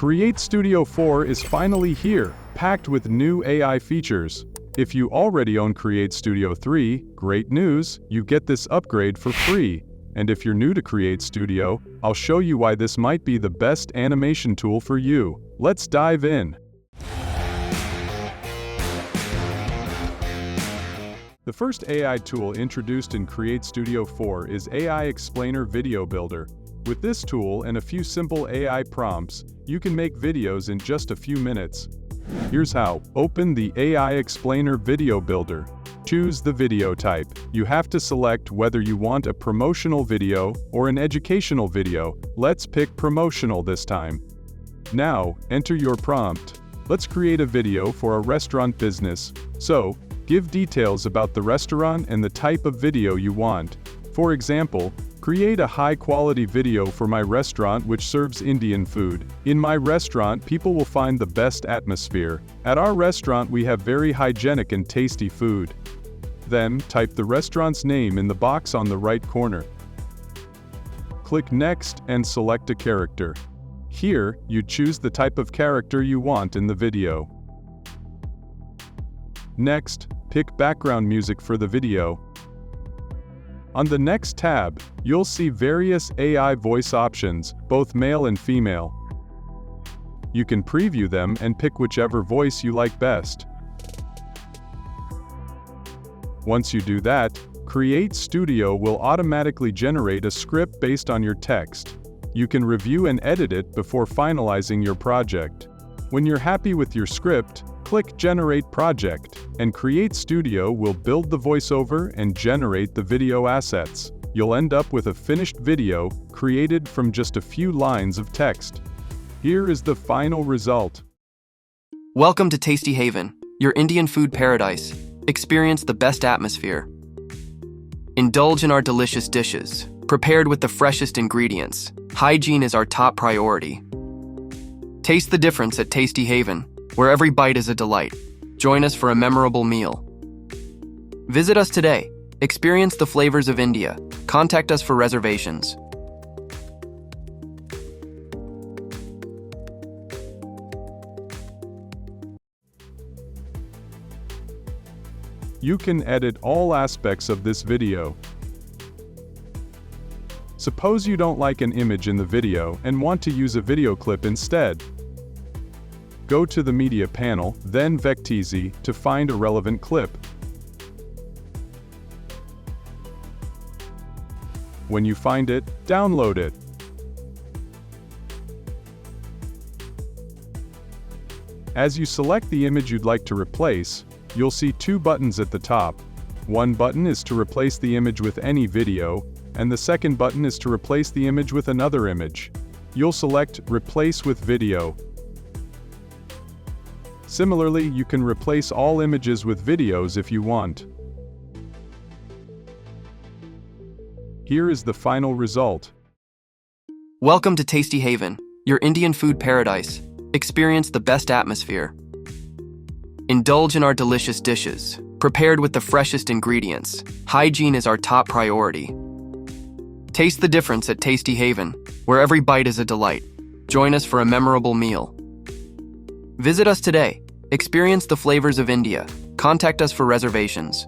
CreateStudio 4 is finally here, packed with new AI features. If you already own CreateStudio 3, great news, you get this upgrade for free. And if you're new to CreateStudio, I'll show you why this might be the best animation tool for you. Let's dive in. The first AI tool introduced in CreateStudio 4 is AI Explainer Video Builder. With this tool and a few simple AI prompts, you can make videos in just a few minutes. Here's how. Open the AI Explainer Video Builder. Choose the video type. You have to select whether you want a promotional video or an educational video. Let's pick promotional this time. Now, enter your prompt. Let's create a video for a restaurant business. So, give details about the restaurant and the type of video you want. For example, create a high-quality video for my restaurant which serves Indian food. In my restaurant, people will find the best atmosphere. At our restaurant, we have very hygienic and tasty food. Then, type the restaurant's name in the box on the right corner. Click Next and select a character. Here, you choose the type of character you want in the video. Next, pick background music for the video. On the next tab, you'll see various AI voice options, both male and female. You can preview them and pick whichever voice you like best. Once you do that, CreateStudio will automatically generate a script based on your text. You can review and edit it before finalizing your project. When you're happy with your script, click Generate Project, and CreateStudio will build the voiceover and generate the video assets. You'll end up with a finished video, created from just a few lines of text. Here is the final result. Welcome to Tasty Haven, your Indian food paradise. Experience the best atmosphere. Indulge in our delicious dishes, prepared with the freshest ingredients. Hygiene is our top priority. Taste the difference at Tasty Haven, where every bite is a delight. Join us for a memorable meal. Visit us today. Experience the flavors of India. Contact us for reservations. You can edit all aspects of this video. Suppose you don't like an image in the video and want to use a video clip instead. Go to the Media panel, then Vecteezy to find a relevant clip. When you find it, download it. As you select the image you'd like to replace, you'll see two buttons at the top. One button is to replace the image with any video, and the second button is to replace the image with another image. You'll select Replace with Video. Similarly, you can replace all images with videos if you want. Here is the final result. Welcome to Tasty Haven, your Indian food paradise. Experience the best atmosphere. Indulge in our delicious dishes, prepared with the freshest ingredients. Hygiene is our top priority. Taste the difference at Tasty Haven, where every bite is a delight. Join us for a memorable meal. Visit us today. Experience the flavors of India. Contact us for reservations.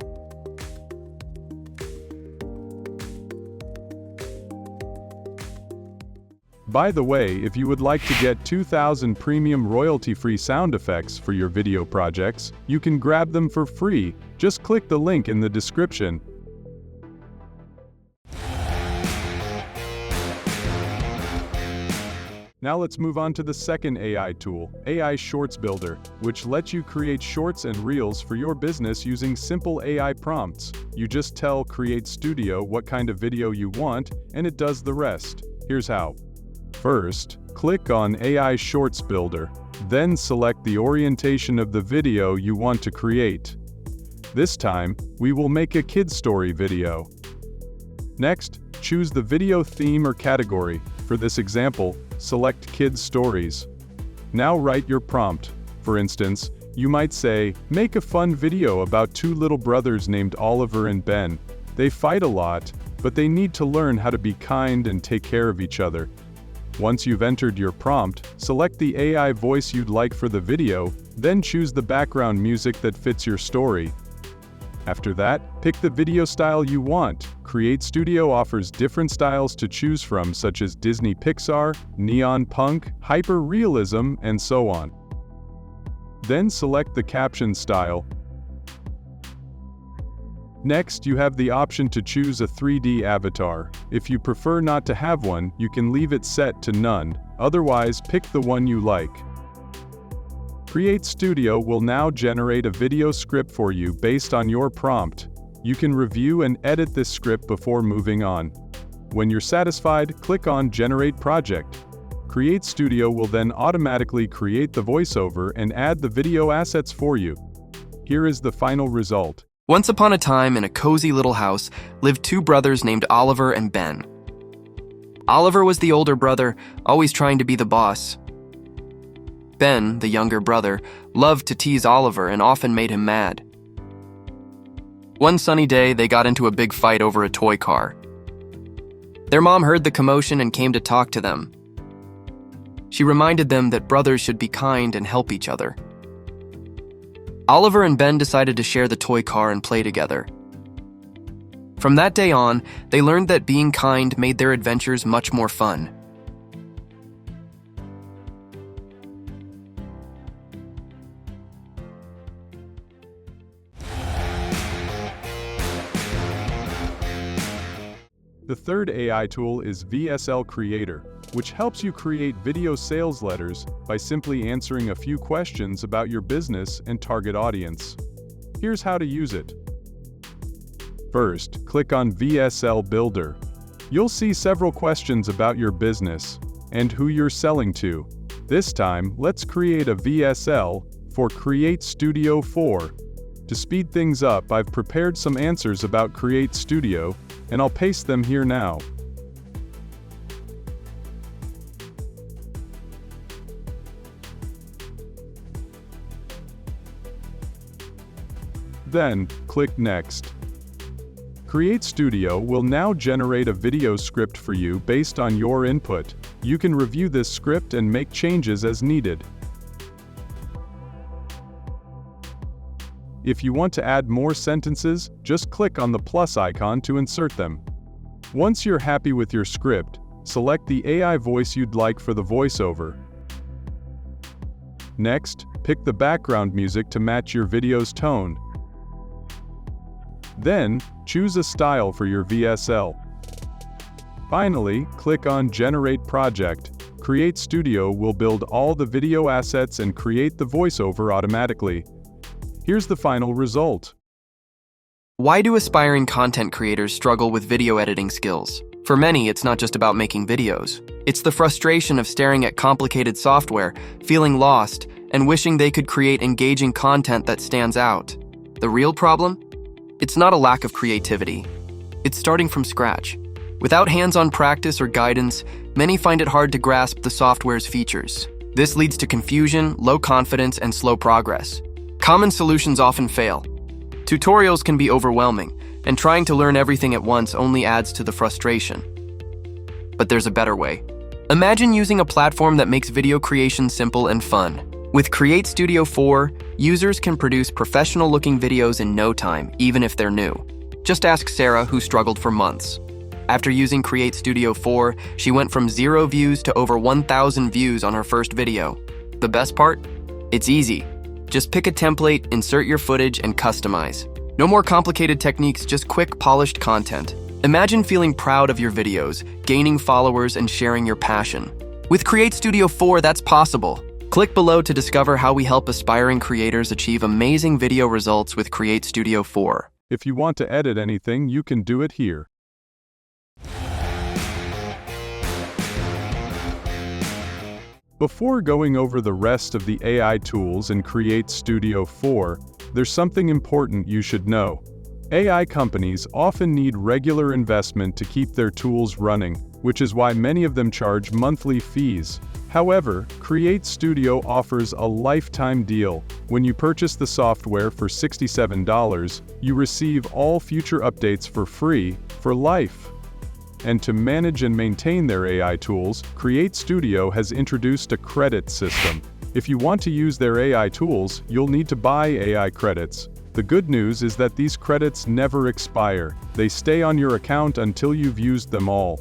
By the way, if you would like to get 2,000 premium royalty-free sound effects for your video projects, you can grab them for free. Just click the link in the description. Now let's move on to the second AI tool, AI Shorts Builder, which lets you create shorts and reels for your business using simple AI prompts. You just tell CreateStudio what kind of video you want, and it does the rest. Here's how. First, click on AI Shorts Builder. Then select the orientation of the video you want to create. This time, we will make a kids story video. Next, choose the video theme or category. For this example, select Kids Stories. Now write your prompt. For instance, you might say, make a fun video about two little brothers named Oliver and Ben. They fight a lot, but they need to learn how to be kind and take care of each other. Once you've entered your prompt, select the AI voice you'd like for the video, then choose the background music that fits your story. After that, pick the video style you want. CreateStudio offers different styles to choose from, such as Disney Pixar, neon punk, hyper-realism, and so on. Then select the caption style. Next, you have the option to choose a 3D avatar. If you prefer not to have one, you can leave it set to none. Otherwise, pick the one you like. CreateStudio will now generate a video script for you based on your prompt. You can review and edit this script before moving on. When you're satisfied, click on Generate Project. CreateStudio will then automatically create the voiceover and add the video assets for you. Here is the final result. Once upon a time, in a cozy little house, lived two brothers named Oliver and Ben. Oliver was the older brother, always trying to be the boss. Ben, the younger brother, loved to tease Oliver and often made him mad. One sunny day, they got into a big fight over a toy car. Their mom heard the commotion and came to talk to them. She reminded them that brothers should be kind and help each other. Oliver and Ben decided to share the toy car and play together. From that day on, they learned that being kind made their adventures much more fun. The third AI tool is VSL Creator, which helps you create video sales letters by simply answering a few questions about your business and target audience. Here's how to use it. First, click on VSL Builder. You'll see several questions about your business and who you're selling to. This time, let's create a VSL for CreateStudio 4. To speed things up, I've prepared some answers about CreateStudio, and I'll paste them here now. Then, click Next. CreateStudio will now generate a video script for you based on your input. You can review this script and make changes as needed. If you want to add more sentences, just click on the plus icon to insert them. Once you're happy with your script, select the AI voice you'd like for the voiceover. Next, pick the background music to match your video's tone. Then, choose a style for your VSL. Finally, click on Generate Project. CreateStudio will build all the video assets and create the voiceover automatically. Here's the final result. Why do aspiring content creators struggle with video editing skills? For many, it's not just about making videos. It's the frustration of staring at complicated software, feeling lost, and wishing they could create engaging content that stands out. The real problem? It's not a lack of creativity. It's starting from scratch. Without hands-on practice or guidance, many find it hard to grasp the software's features. This leads to confusion, low confidence, and slow progress. Common solutions often fail. Tutorials can be overwhelming, and trying to learn everything at once only adds to the frustration. But there's a better way. Imagine using a platform that makes video creation simple and fun. With CreateStudio 4, users can produce professional-looking videos in no time, even if they're new. Just ask Sarah, who struggled for months. After using CreateStudio 4, she went from 0 views to over 1,000 views on her first video. The best part? It's easy. Just pick a template, insert your footage, and customize. No more complicated techniques, just quick, polished content. Imagine feeling proud of your videos, gaining followers, and sharing your passion. With CreateStudio 4, that's possible. Click below to discover how we help aspiring creators achieve amazing video results with CreateStudio 4. If you want to edit anything, you can do it here. Before going over the rest of the AI tools in CreateStudio 4, there's something important you should know. AI companies often need regular investment to keep their tools running, which is why many of them charge monthly fees. However, CreateStudio offers a lifetime deal. When you purchase the software for $67, you receive all future updates for free, for life. And to manage and maintain their AI tools, CreateStudio has introduced a credit system. If you want to use their AI tools, you'll need to buy AI credits. The good news is that these credits never expire. They stay on your account until you've used them all.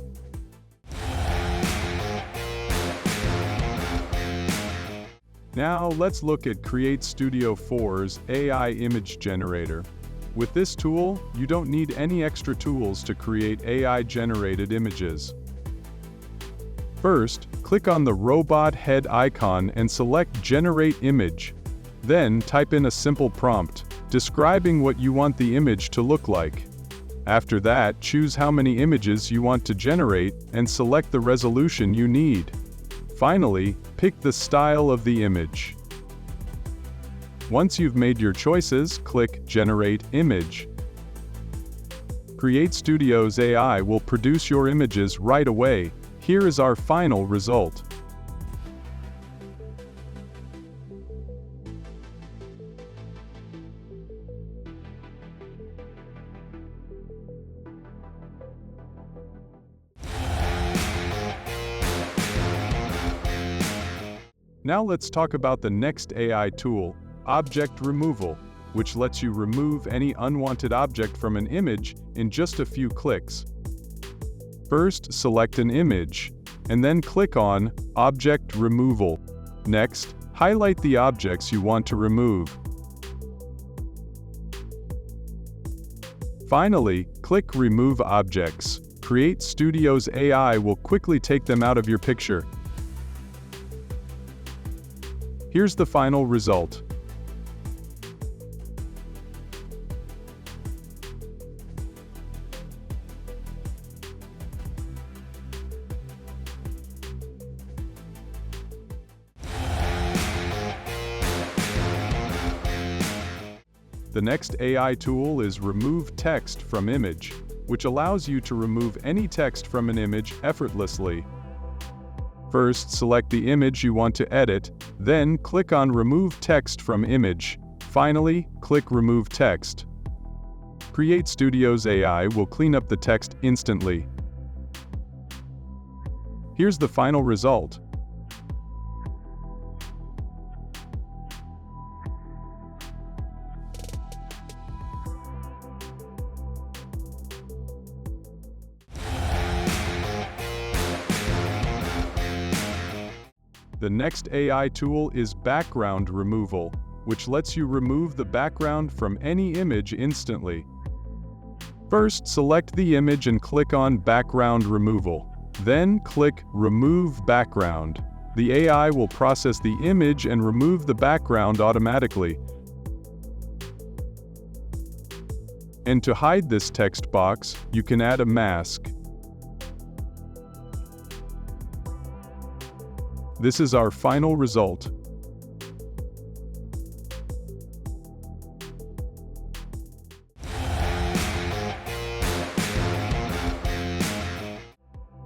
Now let's look at CreateStudio 4's AI image generator. With this tool, you don't need any extra tools to create AI-generated images. First, click on the robot head icon and select Generate Image. Then, type in a simple prompt, describing what you want the image to look like. After that, choose how many images you want to generate and select the resolution you need. Finally, pick the style of the image. Once you've made your choices, click Generate Image. CreateStudio's AI will produce your images right away. Here is our final result. Now let's talk about the next AI tool, Object Removal, which lets you remove any unwanted object from an image in just a few clicks. First, select an image, and then click on Object Removal. Next, highlight the objects you want to remove. Finally, click Remove Objects. CreateStudio's AI will quickly take them out of your picture. Here's the final result. The next AI tool is Remove Text from Image, which allows you to remove any text from an image effortlessly. First, select the image you want to edit, then click on Remove Text from Image. Finally, click Remove Text. CreateStudio's AI will clean up the text instantly. Here's the final result. The next AI tool is Background Removal, which lets you remove the background from any image instantly. First, select the image and click on Background Removal. Then click Remove Background. The AI will process the image and remove the background automatically. And to hide this text box, you can add a mask. This is our final result.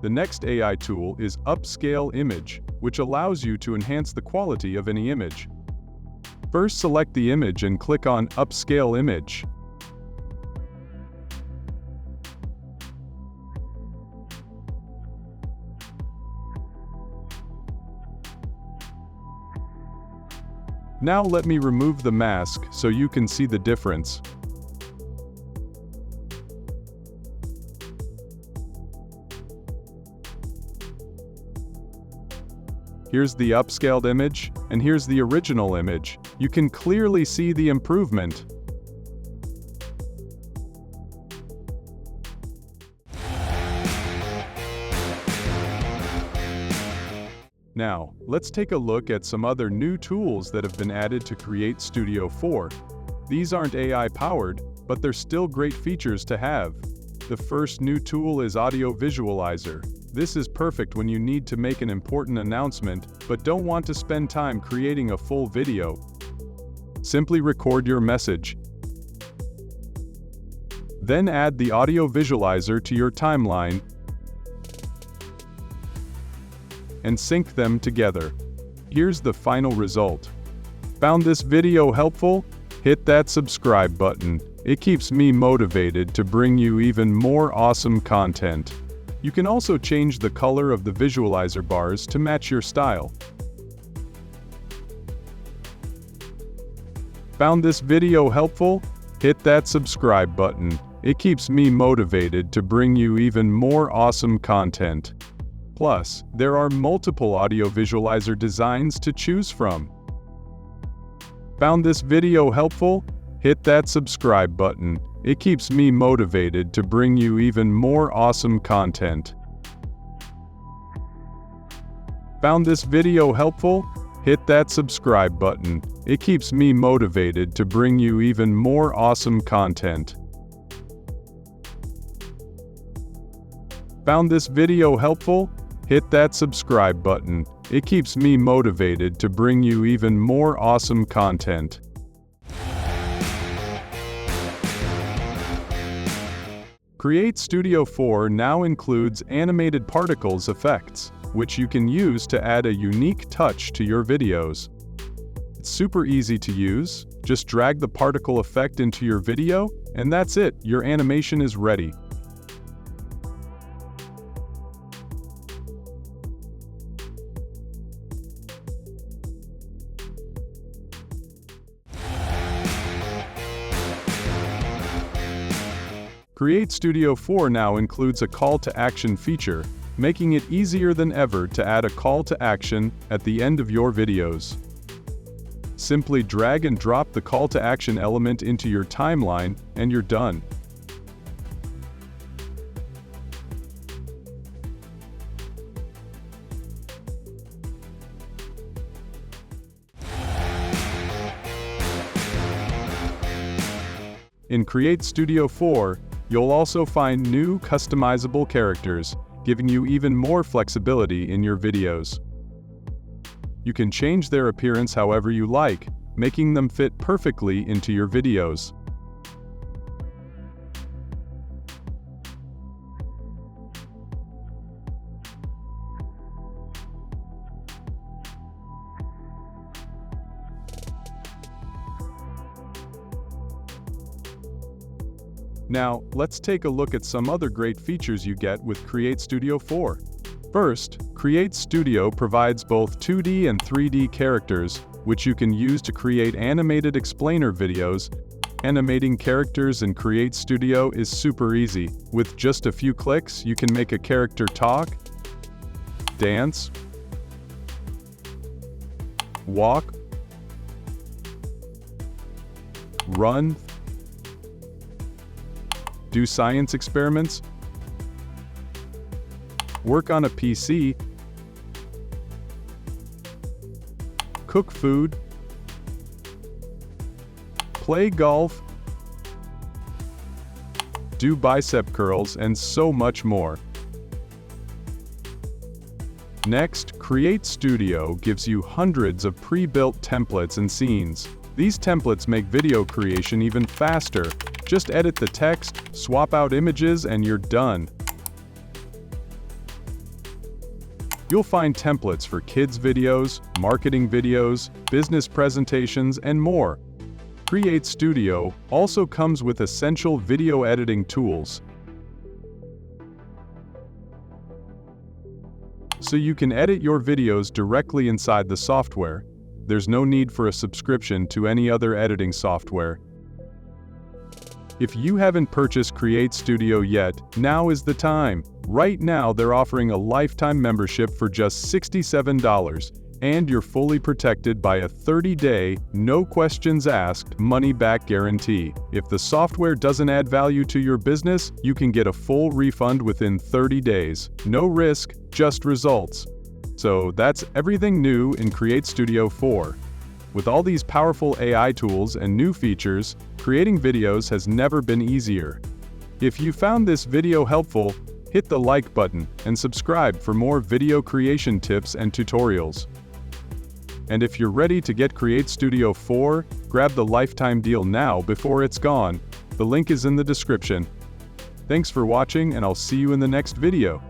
The next AI tool is Upscale Image, which allows you to enhance the quality of any image. First, select the image and click on Upscale Image. Now let me remove the mask so you can see the difference. Here's the upscaled image, and here's the original image. You can clearly see the improvement. Now, let's take a look at some other new tools that have been added to CreateStudio 4. These aren't AI-powered, but they're still great features to have. The first new tool is Audio Visualiser. This is perfect when you need to make an important announcement, but don't want to spend time creating a full video. Simply record your message. Then add the Audio Visualiser to your timeline and sync them together. Here's the final result. Found this video helpful? Hit that subscribe button. It keeps me motivated to bring you even more awesome content. You can also change the color of the visualizer bars to match your style. Found this video helpful? Hit that subscribe button. It keeps me motivated to bring you even more awesome content. Plus, there are multiple audio visualizer designs to choose from. Found this video helpful? Hit that subscribe button. It keeps me motivated to bring you even more awesome content. Found this video helpful? Hit that subscribe button. It keeps me motivated to bring you even more awesome content. Found this video helpful? Hit that subscribe button. It keeps me motivated to bring you even more awesome content. CreateStudio 4 now includes animated particles effects, which you can use to add a unique touch to your videos. It's super easy to use. Just drag the particle effect into your video, and that's it, your animation is ready. CreateStudio 4 now includes a call to action feature, making it easier than ever to add a call to action at the end of your videos. Simply drag and drop the call to action element into your timeline, and you're done. In CreateStudio 4, you'll also find new customizable characters, giving you even more flexibility in your videos. You can change their appearance however you like, making them fit perfectly into your videos. Now, let's take a look at some other great features you get with CreateStudio 4. First, CreateStudio provides both 2D and 3D characters, which you can use to create animated explainer videos. Animating characters in CreateStudio is super easy. With just a few clicks, you can make a character talk, dance, walk, run, do science experiments, work on a PC, cook food, play golf, do bicep curls, and so much more. Next, CreateStudio gives you hundreds of pre-built templates and scenes. These templates make video creation even faster. Just edit the text, swap out images, and you're done. You'll find templates for kids' videos, marketing videos, business presentations, and more. CreateStudio also comes with essential video editing tools, so you can edit your videos directly inside the software. There's no need for a subscription to any other editing software. If you haven't purchased CreateStudio yet, now is the time. Right now they're offering a lifetime membership for just $67, and you're fully protected by a 30-day, no questions asked, money-back guarantee. If the software doesn't add value to your business, you can get a full refund within 30 days. No risk, just results. So that's everything new in CreateStudio 4. With all these powerful AI tools and new features, creating videos has never been easier. If you found this video helpful, hit the like button and subscribe for more video creation tips and tutorials. And if you're ready to get CreateStudio 4, grab the lifetime deal now before it's gone. The link is in the description. Thanks for watching, and I'll see you in the next video.